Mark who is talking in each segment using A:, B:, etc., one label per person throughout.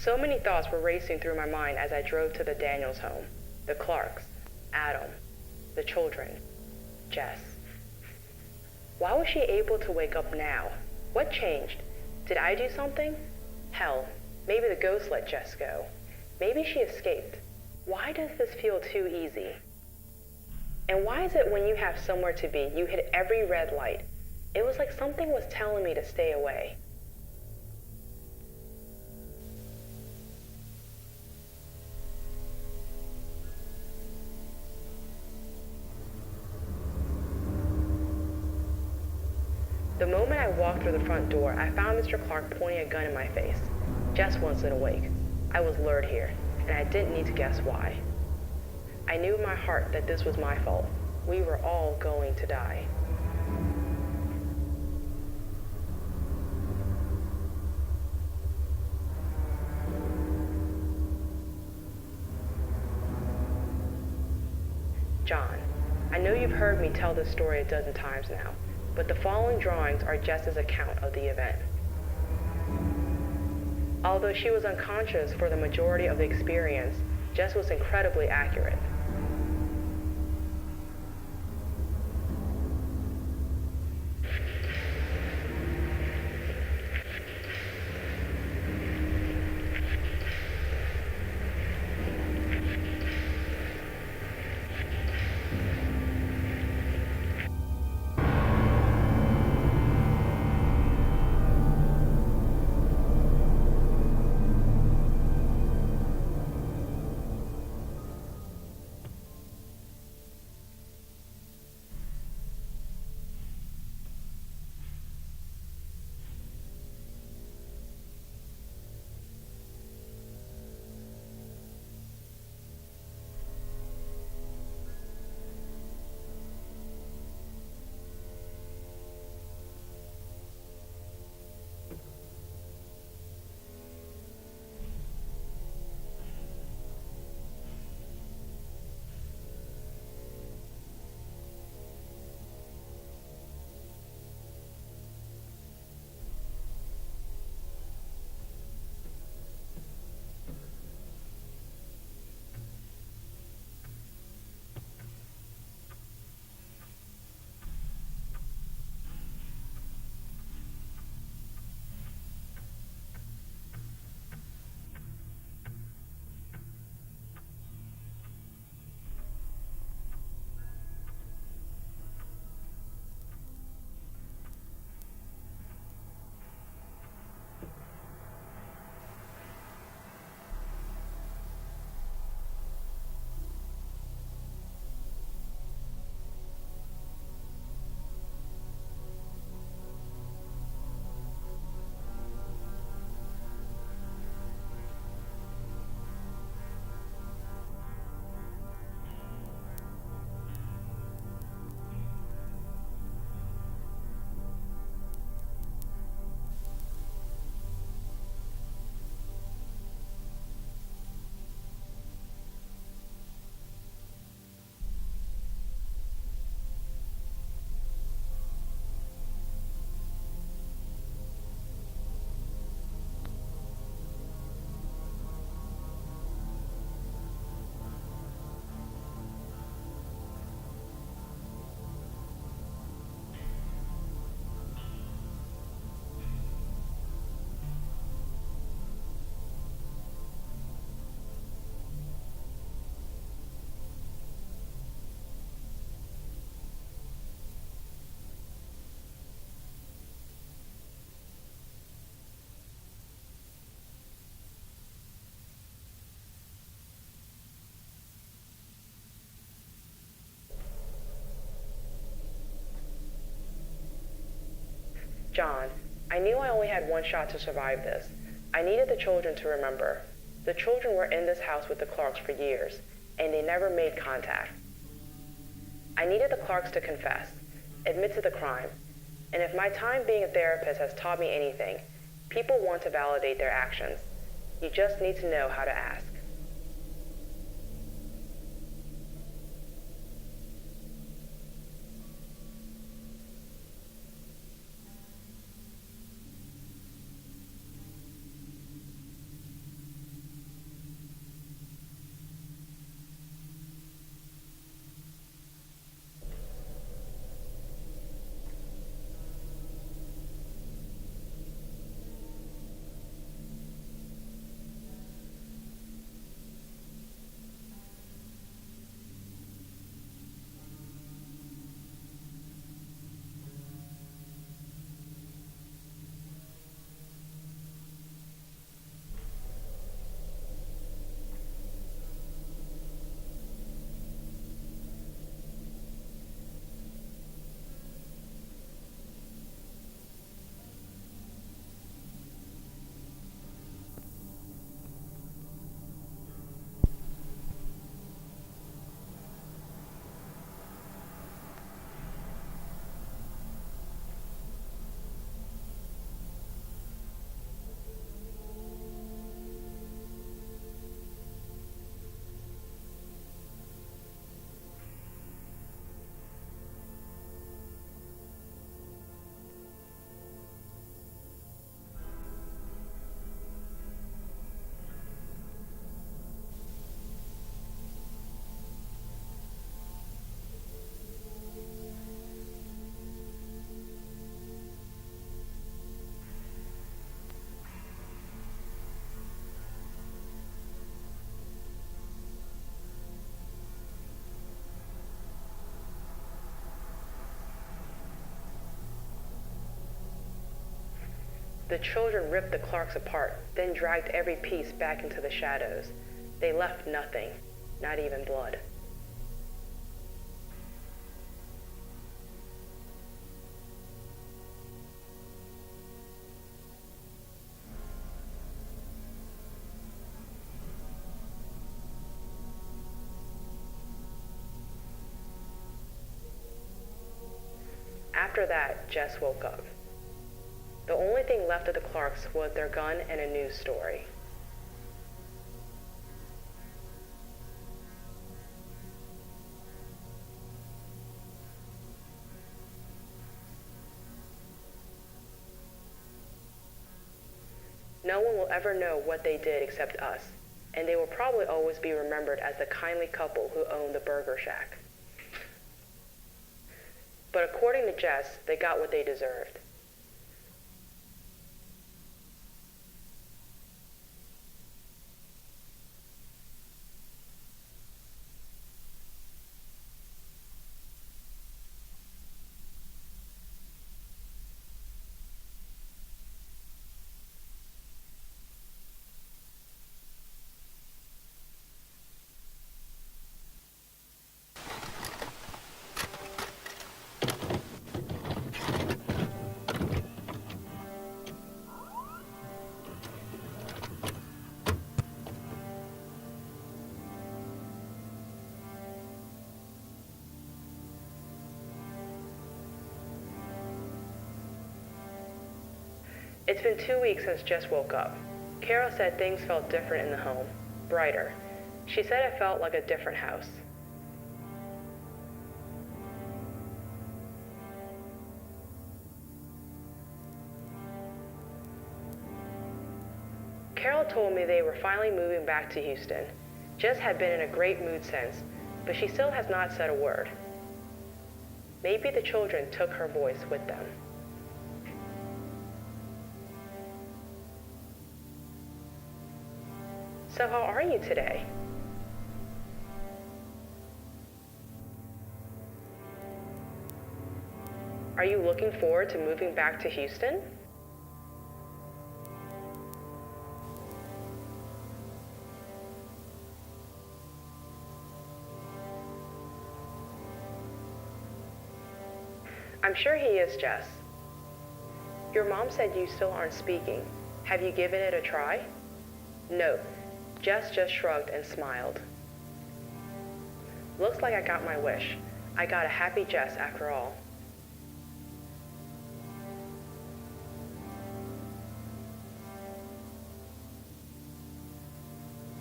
A: So many thoughts were racing through my mind as I drove to the Daniels home. The Clarks, Adam, the children, Jess. Why was she able to wake up now? What changed? Did I do something? Hell, maybe the ghost let Jess go. Maybe she escaped. Why does this feel too easy? And why is it when you have somewhere to be, you hit every red light? It was like something was telling me to stay away. The moment I walked through the front door, I found Mr. Clark pointing a gun in my face. Jess wasn't awake. I was lured here, and I didn't need to guess why. I knew in my heart that this was my fault. We were all going to die. John, I know you've heard me tell this story a dozen times now, but the following drawings are Jess's account of the event. Although she was unconscious for the majority of the experience, Jess was incredibly accurate. John, I knew I only had one shot to survive this. I needed the children to remember. The children were in this house with the Clarks for years, and they never made contact. I needed the Clarks to confess, admit to the crime, and if my time being a therapist has taught me anything, people want to validate their actions. You just need to know how to ask. The children ripped the Clarks apart, then dragged every piece back into the shadows. They left nothing, not even blood. After that, Jess woke up. The only thing left of the Clarks was their gun and a news story. No one will ever know what they did except us, and they will probably always be remembered as the kindly couple who owned the Burger Shack. But according to Jess, they got what they deserved. It's been 2 weeks since Jess woke up. Carol said things felt different in the home, brighter. She said it felt like a different house. Carol told me they were finally moving back to Houston. Jess had been in a great mood since, but she still has not said a word. Maybe the children took her voice with them. So how are you today? Are you looking forward to moving back to Houston? I'm sure he is, Jess. Your mom said you still aren't speaking. Have you given it a try? No. Jess just shrugged and smiled. Looks like I got my wish. I got a happy Jess after all.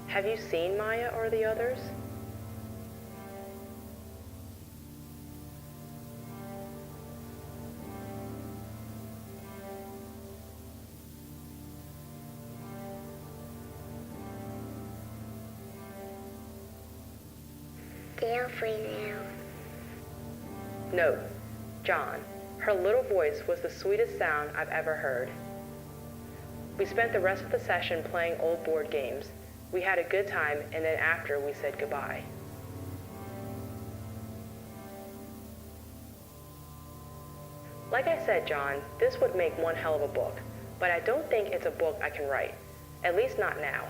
A: Have you seen Maya or the others?
B: They are free now.
A: No, John. Her little voice was the sweetest sound I've ever heard. We spent the rest of the session playing old board games. We had a good time, and then after we said goodbye. Like I said, John, this would make one hell of a book, but I don't think it's a book I can write. At least not now.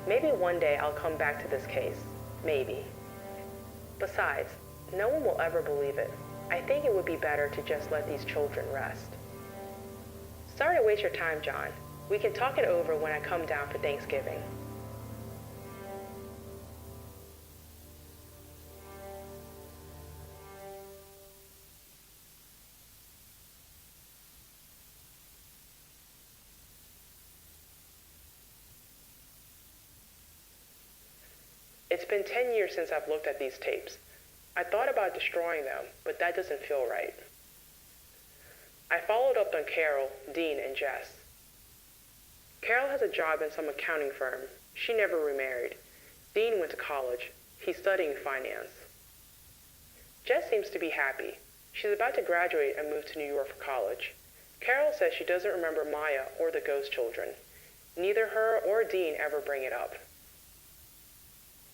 A: Maybe one day I'll come back to this case. Maybe. Besides, no one will ever believe it. I think it would be better to just let these children rest. Sorry to waste your time, John. We can talk it over when I come down for Thanksgiving. It's been 10 years since I've looked at these tapes. I thought about destroying them, but that doesn't feel right. I followed up on Carol, Dean, and Jess. Carol has a job in some accounting firm. She never remarried. Dean went to college. He's studying finance. Jess seems to be happy. She's about to graduate and move to New York for college. Carol says she doesn't remember Maya or the ghost children. Neither her or Dean ever bring it up.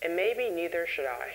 A: And maybe neither should I.